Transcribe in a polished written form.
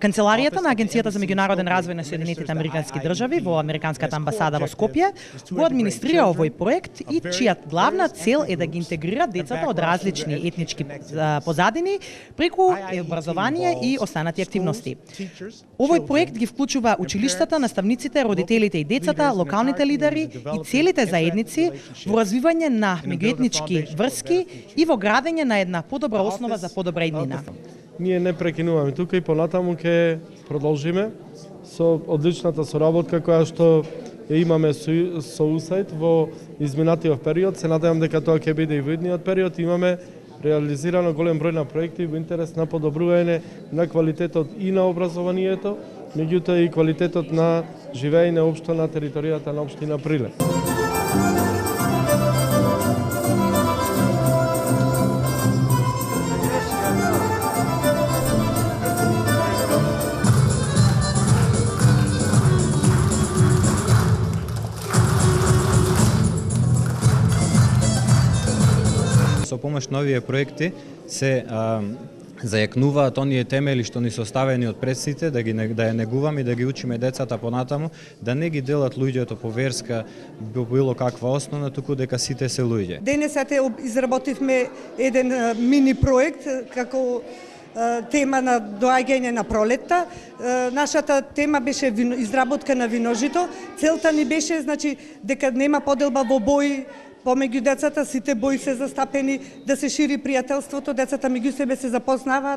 Канцеларијата на Агенцијата за меѓународен развој на Соединетите американски држави во Американската амбасада во Скопје го администрира овој проект и чијата главна цел е да ги интегрира децата од различни етнички позадини преку образование и останати активности. Овој проект ги вклучува училиштата, наставниците, родителите и децата, локалните лидери и целите заедници во развивање на меѓуетнички врски и во градење на една подобра основа за подобра иднина. Ние не прекинуваме тука и понатаму ќе продолжиме со одличната соработка која што ја имаме со USAID во изминатиот период. Се надевам дека тоа ќе биде и во идниот период. Имаме реализирано голем број на проекти во интерес на подобрување на квалитетот и на образованието, меѓутоа и квалитетот на живеење општо на територијата на општина Прилеп. Со помош на овие проекти се зајакнуваат оние темели што ни се оставени од предците, да ја негуваме и да ги учиме децата понатаму, да не ги делат луѓето по верска било каква основа, туку дека сите се луѓе. Денес изработивме еден мини проект како тема на доаѓање на пролетта. Нашата тема беше изработка на виножито. Целта ни беше дека нема поделба во бои помеѓу децата, сите бои се застапени, да се шири пријателството, децата меѓу себе се запознаваат.